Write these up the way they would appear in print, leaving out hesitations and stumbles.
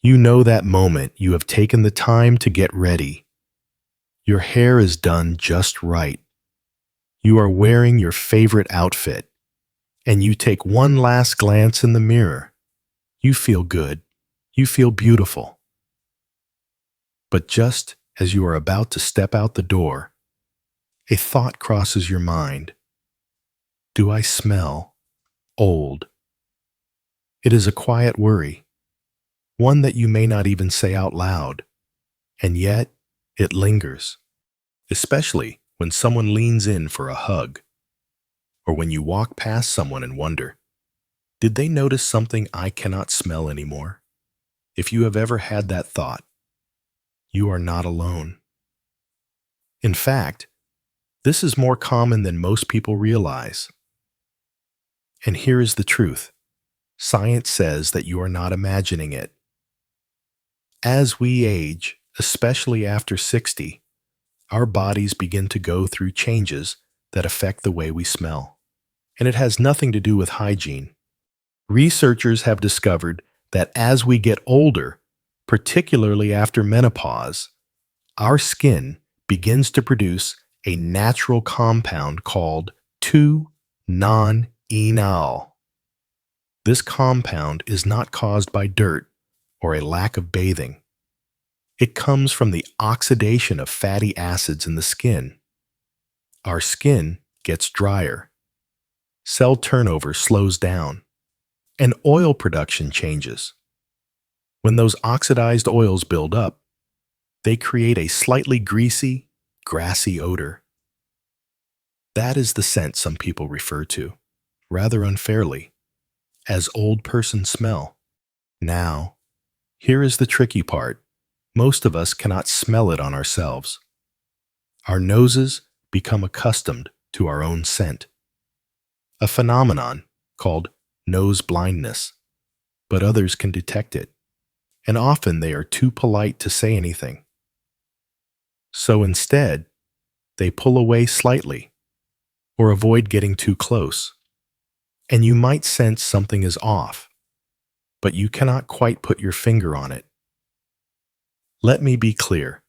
You know that moment you have taken the time to get ready. Your hair is done just right. You are wearing your favorite outfit, and you take one last glance in the mirror. You feel good. You feel beautiful. But just as you are about to step out the door, a thought crosses your mind. Do I smell old? It is a quiet worry, one that you may not even say out loud, and yet it lingers, especially when someone leans in for a hug, or when you walk past someone and wonder, did they notice something I cannot smell anymore? If you have ever had that thought, you are not alone. In fact, this is more common than most people realize. And here is the truth. Science says that you are not imagining it. As we age, especially after 60, our bodies begin to go through changes that affect the way we smell. And it has nothing to do with hygiene. Researchers have discovered that as we get older, particularly after menopause, our skin begins to produce a natural compound called 2-non-enol. This compound is not caused by dirt or a lack of bathing. It comes from the oxidation of fatty acids in the skin. Our skin gets drier. Cell turnover slows down, and oil production changes. When those oxidized oils build up, they create a slightly greasy, grassy odor. That is the scent some people refer to, rather unfairly, as old person smell. Now, here is the tricky part. Most of us cannot smell it on ourselves. Our noses become accustomed to our own scent, a phenomenon called nose blindness, but others can detect it, and often they are too polite to say anything. So instead, they pull away slightly or avoid getting too close. And you might sense something is off, but you cannot quite put your finger on it. Let me be clear.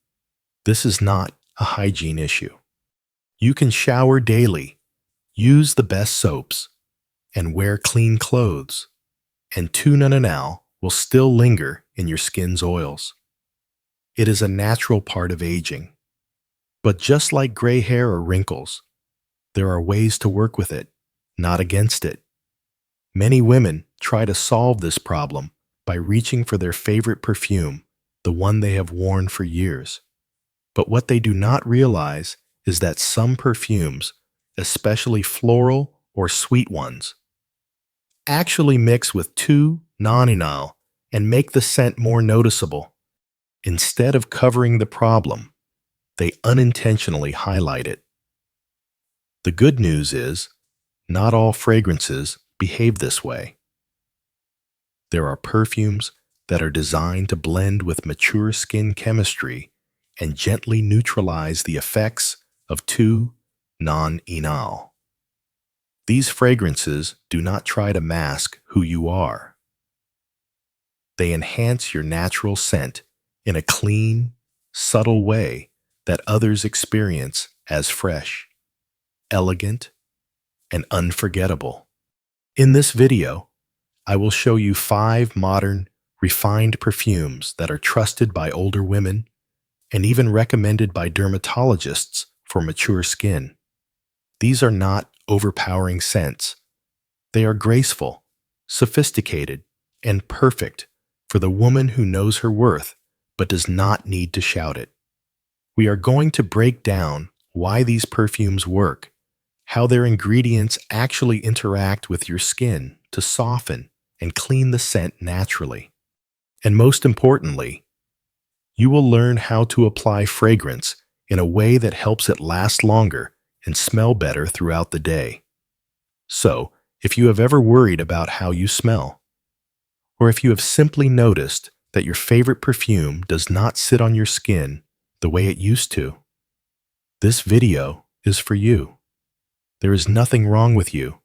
This is not a hygiene issue. You can shower daily, use the best soaps, and wear clean clothes, and 2-non-enol will still linger in your skin's oils. It is a natural part of aging. But just like gray hair or wrinkles, there are ways to work with it, not against it. Many women try to solve this problem by reaching for their favorite perfume, the one they have worn for years. But what they do not realize is that some perfumes, especially floral or sweet ones, actually mix with 2-non-enol and make the scent more noticeable. Instead of covering the problem, they unintentionally highlight it. The good news is, not all fragrances behave this way. There are perfumes that are designed to blend with mature skin chemistry and gently neutralize the effects of 2-non-enol. These fragrances do not try to mask who you are. They enhance your natural scent in a clean, subtle way that others experience as fresh, elegant, and unforgettable. In this video, I will show you 5 modern, refined perfumes that are trusted by older women and even recommended by dermatologists for mature skin. These are not overpowering scents. They are graceful, sophisticated, and perfect for the woman who knows her worth but does not need to shout it. We are going to break down why these perfumes work, how their ingredients actually interact with your skin to soften and clean the scent naturally. And most importantly, you will learn how to apply fragrance in a way that helps it last longer and smell better throughout the day. So, if you have ever worried about how you smell, or if you have simply noticed that your favorite perfume does not sit on your skin the way it used to, this video is for you. There is nothing wrong with you.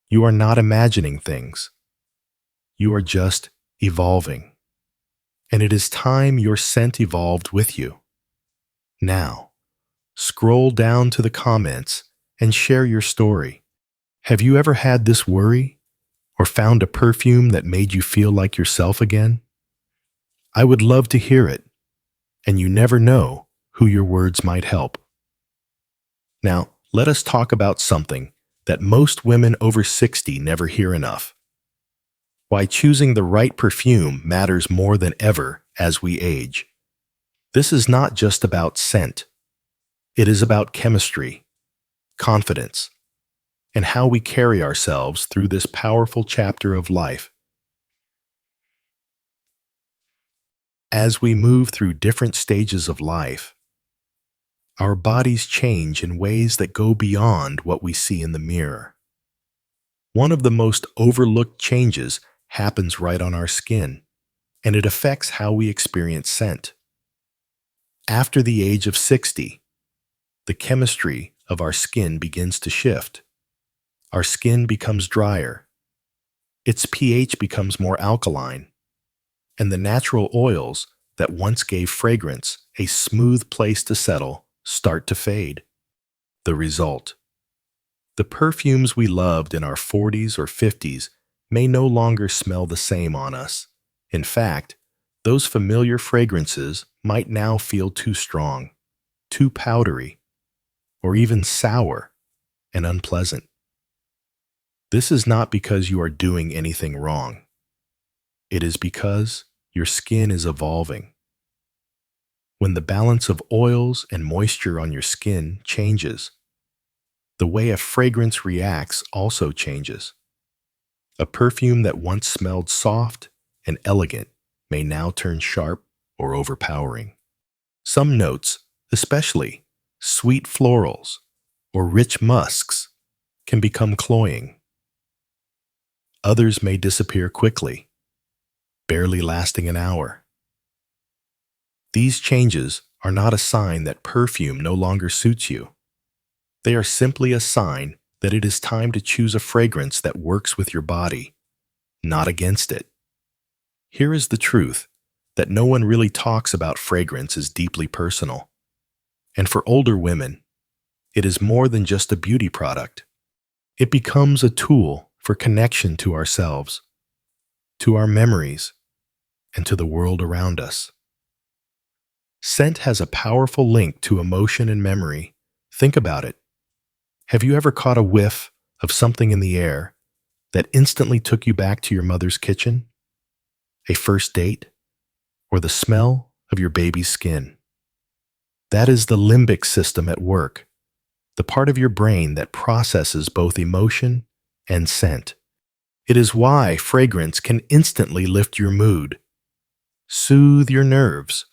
You are not imagining things. You are just evolving. and it is time your scent evolved with you. Now, scroll down to the comments and share your story. Have you ever had this worry or found a perfume that made you feel like yourself again? I would love to hear it, and you never know who your words might help. Now, let us talk about something that most women over 60 never hear enough. Why choosing the right perfume matters more than ever as we age. This is not just about scent. It is about chemistry, confidence, and how we carry ourselves through this powerful chapter of life. As we move through different stages of life, our bodies change in ways that go beyond what we see in the mirror. One of the most overlooked changes happens right on our skin, and it affects how we experience scent. After the age of 60, the chemistry of our skin begins to shift. Our skin becomes drier, its pH becomes more alkaline, and the natural oils that once gave fragrance a smooth place to settle start to fade. The result: the perfumes we loved in our 40s or 50s may no longer smell the same on us. In fact, those familiar fragrances might now feel too strong, too powdery, or even sour and unpleasant. This is not because you are doing anything wrong. It is because your skin is evolving. When the balance of oils and moisture on your skin changes, the way a fragrance reacts also changes. A perfume that once smelled soft and elegant may now turn sharp or overpowering. Some notes, especially sweet florals or rich musks, can become cloying. Others may disappear quickly, barely lasting an hour. These changes are not a sign that perfume no longer suits you. They are simply a sign that it is time to choose a fragrance that works with your body, not against it. Here is the truth, that no one really talks about fragrance as deeply personal. And for older women, it is more than just a beauty product. It becomes a tool for connection to ourselves, to our memories, and to the world around us. Scent has a powerful link to emotion and memory. Think about it. Have you ever caught a whiff of something in the air that instantly took you back to your mother's kitchen, a first date, or the smell of your baby's skin? That is the limbic system at work, the part of your brain that processes both emotion and scent. It is why fragrance can instantly lift your mood, soothe your nerves,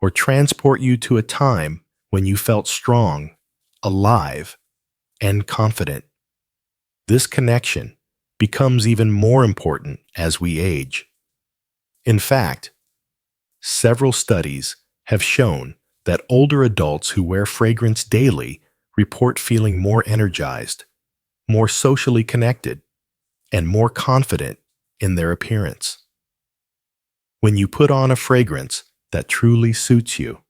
or transport you to a time when you felt strong, alive, and confident. This connection becomes even more important as we age. In fact, several studies have shown that older adults who wear fragrance daily report feeling more energized, more socially connected, and more confident in their appearance. When you put on a fragrance that truly suits you,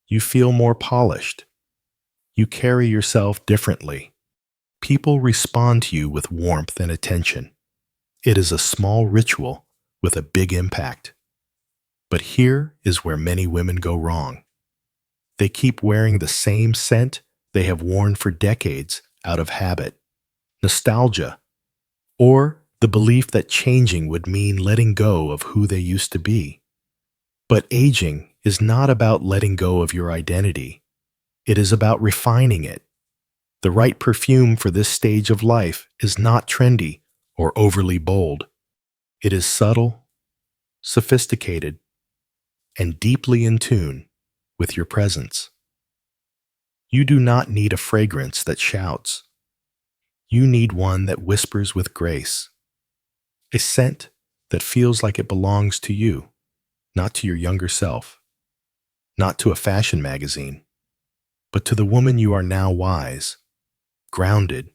you feel more polished. You carry yourself differently. People respond to you with warmth and attention. It is a small ritual with a big impact. But here is where many women go wrong. They keep wearing the same scent they have worn for decades out of habit, nostalgia, or the belief that changing would mean letting go of who they used to be. But aging is not about letting go of your identity. It is about refining it. The right perfume for this stage of life is not trendy or overly bold. It is subtle, sophisticated, and deeply in tune with your presence. You do not need a fragrance that shouts. You need one that whispers with grace. A scent that feels like it belongs to you, not to your younger self, not to a fashion magazine, but to the woman you are now, wise, grounded,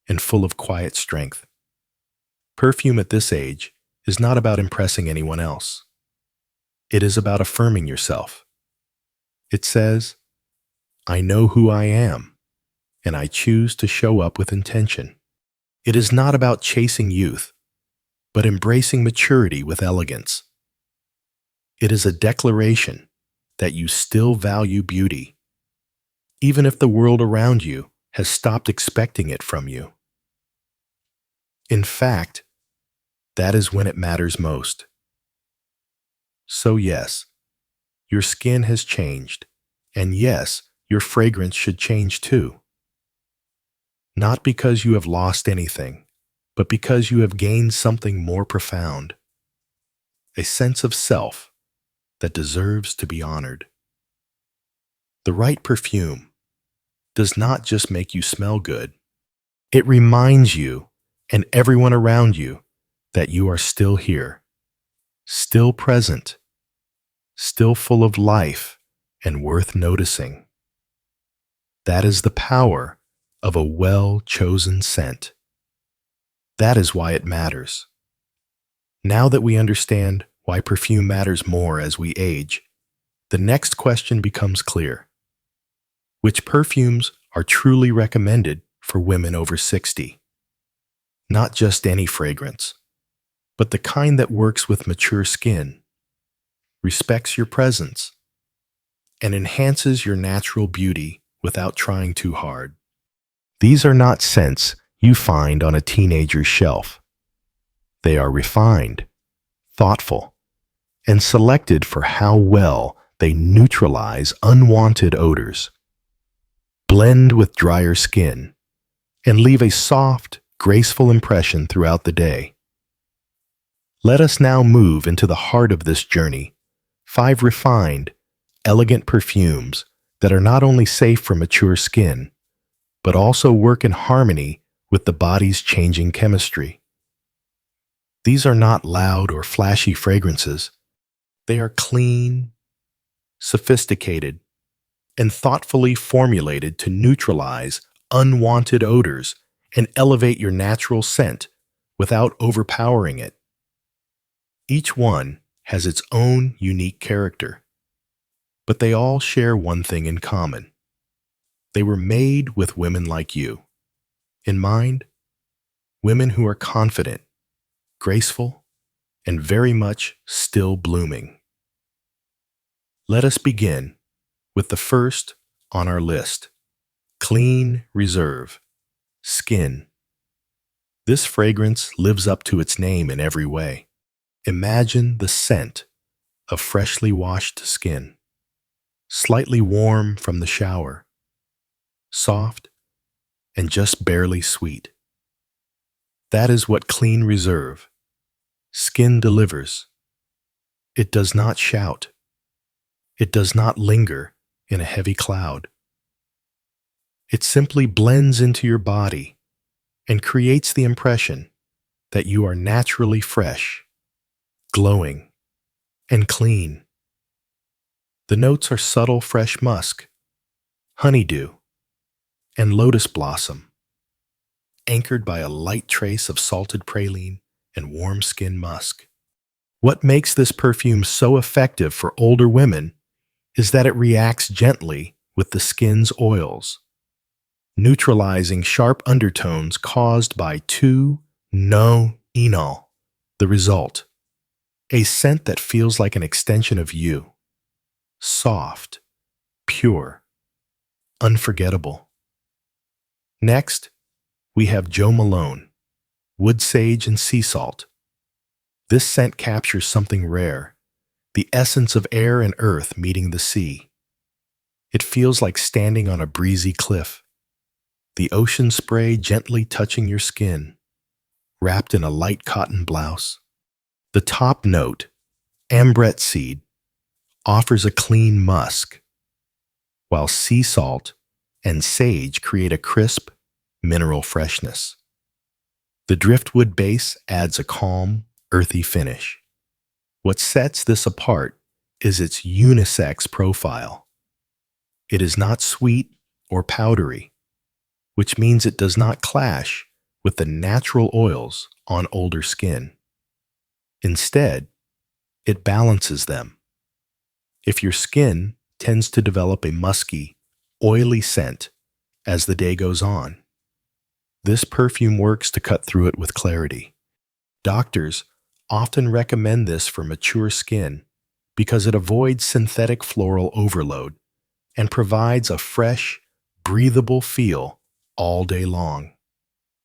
and full of quiet strength. Perfume at this age is not about impressing anyone else. It is about affirming yourself. It says, I know who I am, and I choose to show up with intention. It is not about chasing youth, but embracing maturity with elegance. It is a declaration that you still value beauty, even if the world around you has stopped expecting it from you. In fact, that is when it matters most. So yes, your skin has changed, and yes, your fragrance should change too. Not because you have lost anything, but because you have gained something more profound, a sense of self that deserves to be honored. The right perfume does not just make you smell good, it reminds you and everyone around you that you are still here, still present, still full of life and worth noticing. That is the power of a well-chosen scent. That is why it matters. Now that we understand why perfume matters more as we age, the next question becomes clear. Which perfumes are truly recommended for women over 60? Not just any fragrance, but the kind that works with mature skin, respects your presence, and enhances your natural beauty without trying too hard. These are not scents you find on a teenager's shelf. They are refined, thoughtful, and selected for how well they neutralize unwanted odors, blend with drier skin, and leave a soft, graceful impression throughout the day. Let us now move into the heart of this journey, 5 refined, elegant perfumes that are not only safe for mature skin, but also work in harmony with the body's changing chemistry. These are not loud or flashy fragrances. They are clean, sophisticated, and thoughtfully formulated to neutralize unwanted odors and elevate your natural scent without overpowering it. Each one has its own unique character, but they all share one thing in common. They were made with women like you in mind, women who are confident, graceful, and very much still blooming. Let us begin with the first on our list, Clean Reserve, Skin. This fragrance lives up to its name in every way. Imagine the scent of freshly washed skin, slightly warm from the shower, soft and just barely sweet. That is what Clean Reserve, Skin delivers. It does not shout. It does not linger in a heavy cloud. It simply blends into your body and creates the impression that you are naturally fresh, glowing, and clean. The notes are subtle fresh musk, honeydew, and lotus blossom, anchored by a light trace of salted praline and warm skin musk. What makes this perfume so effective for older women is that it reacts gently with the skin's oils, neutralizing sharp undertones caused by 2-no-enol. The result, a scent that feels like an extension of you, soft, pure, unforgettable. Next, we have Jo Malone, Wood Sage and Sea Salt. This scent captures something rare, the essence of air and earth meeting the sea. It feels like standing on a breezy cliff, the ocean spray gently touching your skin, wrapped in a light cotton blouse. The top note, ambrette seed, offers a clean musk, while sea salt and sage create a crisp, mineral freshness. The driftwood base adds a calm, earthy finish. What sets this apart is its unisex profile. It is not sweet or powdery, which means it does not clash with the natural oils on older skin. Instead, it balances them, if your skin tends to develop a musky, oily scent as the day goes on. This perfume works to cut through it with clarity. Doctors often recommend this for mature skin because it avoids synthetic floral overload and provides a fresh, breathable feel all day long.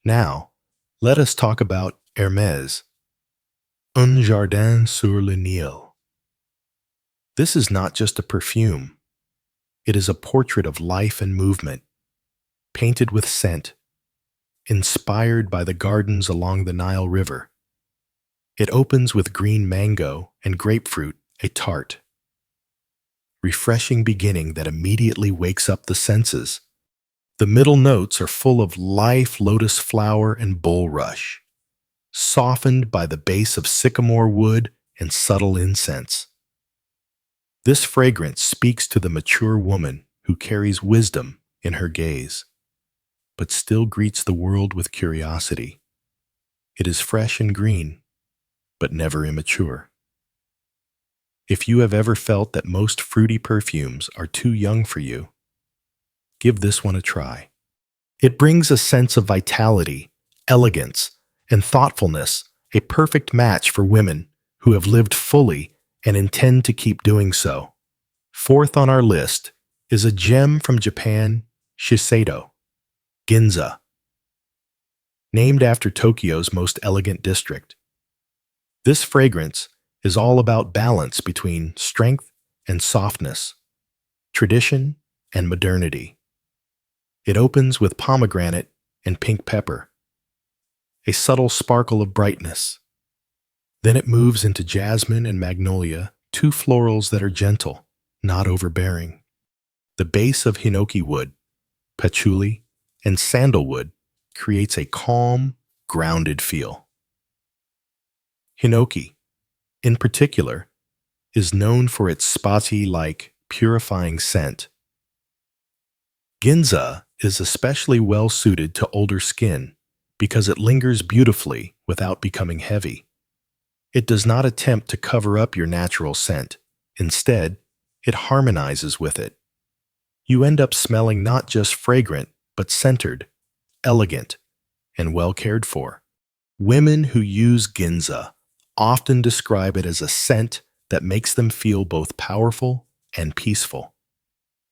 Now, let us talk about Hermès, Un Jardin sur le Nil. This is not just a perfume. It is a portrait of life and movement, painted with scent, inspired by the gardens along the Nile River. It opens with green mango and grapefruit, a tart. Refreshing beginning that immediately wakes up the senses. The middle notes are full of life, lotus flower, and bulrush, softened by the base of sycamore wood and subtle incense. This fragrance speaks to the mature woman who carries wisdom in her gaze, but still greets the world with curiosity. It is fresh and green, but never immature. If you have ever felt that most fruity perfumes are too young for you, give this one a try. It brings a sense of vitality, elegance, and thoughtfulness, a perfect match for women who have lived fully and intend to keep doing so. Fourth on our list is a gem from Japan, Shiseido, Ginza, named after Tokyo's most elegant district. This fragrance is all about balance between strength and softness, tradition and modernity. It opens with pomegranate and pink pepper, a subtle sparkle of brightness. Then it moves into jasmine and magnolia, two florals that are gentle, not overbearing. The base of hinoki wood, patchouli, and sandalwood creates a calm, grounded feel. Hinoki, in particular, is known for its spati-like, purifying scent. Ginza is especially well suited to older skin because it lingers beautifully without becoming heavy. It does not attempt to cover up your natural scent. Instead, it harmonizes with it. You end up smelling not just fragrant, but centered, elegant, and well cared for. Women who use Ginza often describe it as a scent that makes them feel both powerful and peaceful.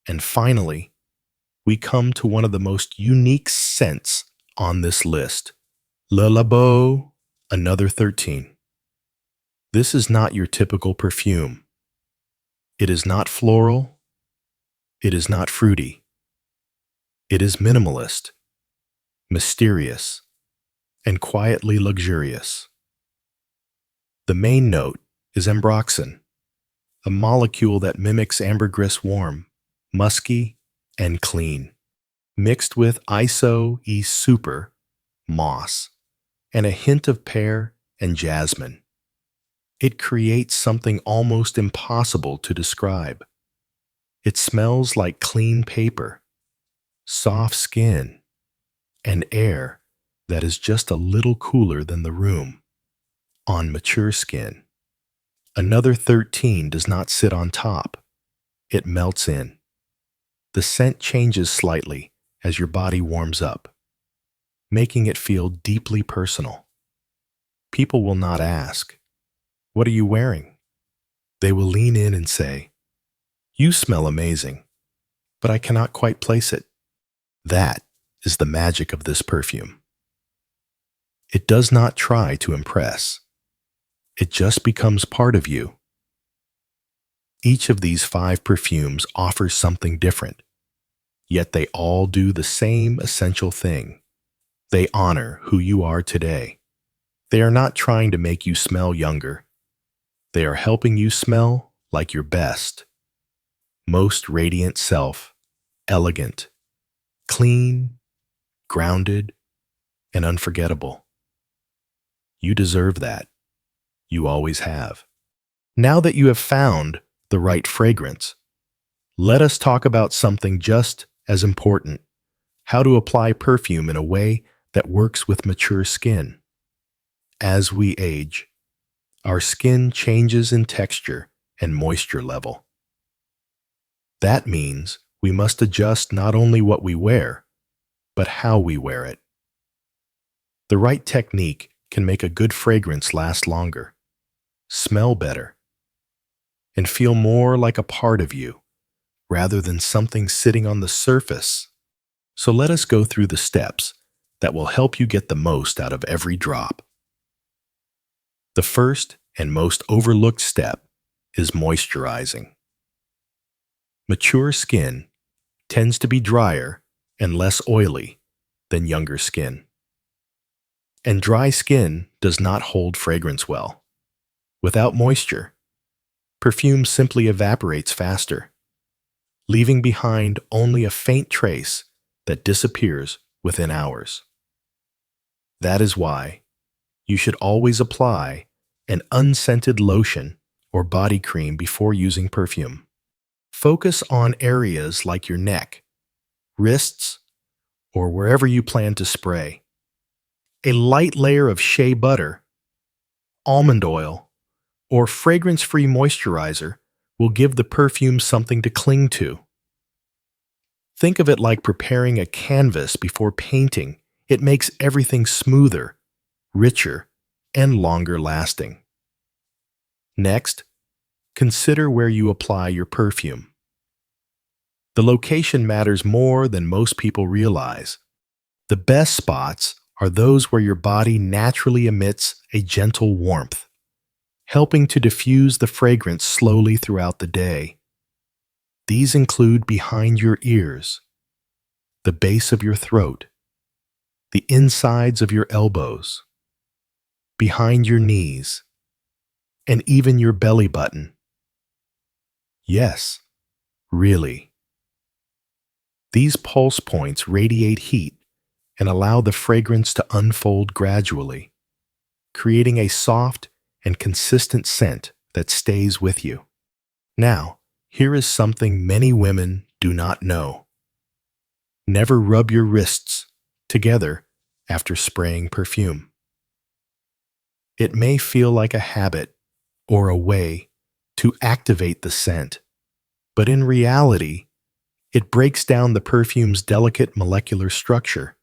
And finally, we come to one of the most unique scents on this list, Le Labo, another 13. This is not your typical perfume. It is not floral. It is not fruity. It is minimalist, mysterious, and quietly luxurious. The main note is ambroxan, a molecule that mimics ambergris warm, musky, and clean, mixed with iso-e super, moss, and a hint of pear and jasmine. It creates something almost impossible to describe. It smells like clean paper, soft skin, and air that is just a little cooler than the room. On mature skin, another 13 does not sit on top. It melts in. The scent changes slightly as your body warms up, making it feel deeply personal. People will not ask, "What are you wearing?" They will lean in and say, "You smell amazing, but I cannot quite place it." That is the magic of this perfume. It does not try to impress. It just becomes part of you. Each of these 5 perfumes offers something different, yet they all do the same essential thing. They honor who you are today. They are not trying to make you smell younger. They are helping you smell like your best, most radiant self, elegant, clean, grounded, and unforgettable. You deserve that. You always have. Now that you have found the right fragrance, let us talk about something just as important: how to apply perfume in a way that works with mature skin. As we age, our skin changes in texture and moisture level. That means we must adjust not only what we wear, but how we wear it. The right technique can make a good fragrance last longer, smell better, and feel more like a part of you rather than something sitting on the surface. So let us go through the steps that will help you get the most out of every drop. The first and most overlooked step is moisturizing. Mature skin tends to be drier and less oily than younger skin. And dry skin does not hold fragrance well. Without moisture, perfume simply evaporates faster, leaving behind only a faint trace that disappears within hours. That is why you should always apply an unscented lotion or body cream before using perfume. Focus on areas like your neck, wrists, or wherever you plan to spray. A light layer of shea butter, almond oil, or fragrance-free moisturizer will give the perfume something to cling to. Think of it like preparing a canvas before painting. It makes everything smoother, richer, and longer lasting. Next, consider where you apply your perfume. The location matters more than most people realize. The best spots are those where your body naturally emits a gentle warmth, helping to diffuse the fragrance slowly throughout the day. These include behind your ears, the base of your throat, the insides of your elbows, behind your knees, and even your belly button. Yes, really. These pulse points radiate heat and allow the fragrance to unfold gradually, creating a soft and consistent scent that stays with you. Now, here is something many women do not know. Never rub your wrists together after spraying perfume. It may feel like a habit or a way to activate the scent, but in reality, it breaks down the perfume's delicate molecular structure.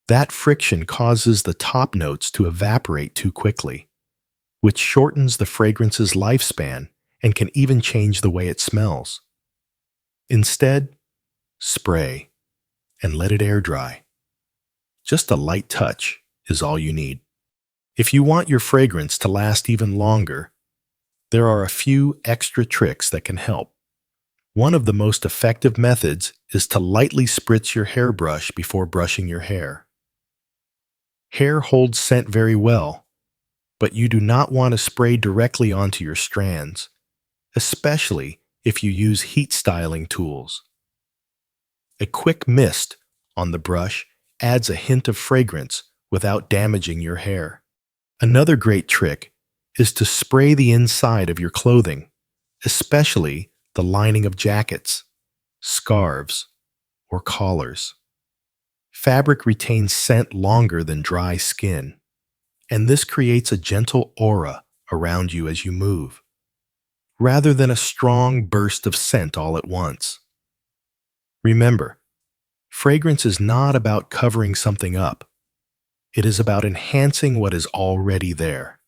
That friction causes the top notes to evaporate too quickly, which shortens the fragrance's lifespan and can even change the way it smells. Instead, spray and let it air dry. Just a light touch is all you need. If you want your fragrance to last even longer, there are a few extra tricks that can help. One of the most effective methods is to lightly spritz your hairbrush before brushing your hair. Hair holds scent very well, but you do not want to spray directly onto your strands, especially if you use heat styling tools. A quick mist on the brush adds a hint of fragrance without damaging your hair. Another great trick is to spray the inside of your clothing, especially the lining of jackets, scarves, or collars. Fabric retains scent longer than dry skin, and this creates a gentle aura around you as you move, rather than a strong burst of scent all at once. Remember, fragrance is not about covering something up. It is about enhancing what is already there.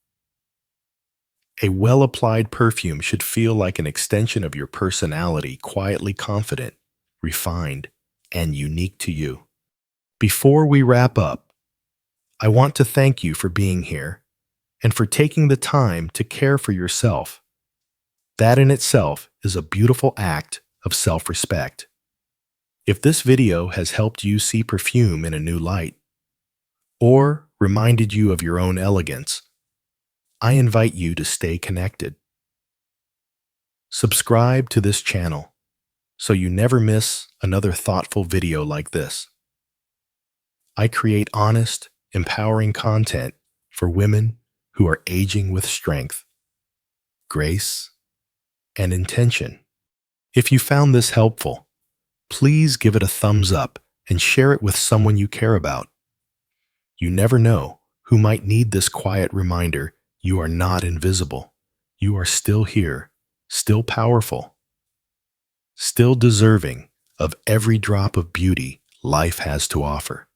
A well-applied perfume should feel like an extension of your personality, quietly confident, refined, and unique to you. Before we wrap up, I want to thank you for being here and for taking the time to care for yourself. That in itself is a beautiful act of self-respect. If this video has helped you see perfume in a new light, or reminded you of your own elegance, I invite you to stay connected. Subscribe to this channel so you never miss another thoughtful video like this. I create honest, empowering content for women who are aging with strength, grace, and intention. If you found this helpful, please give it a thumbs up and share it with someone you care about. You never know who might need this quiet reminder you are not invisible. You are still here, still powerful, still deserving of every drop of beauty life has to offer.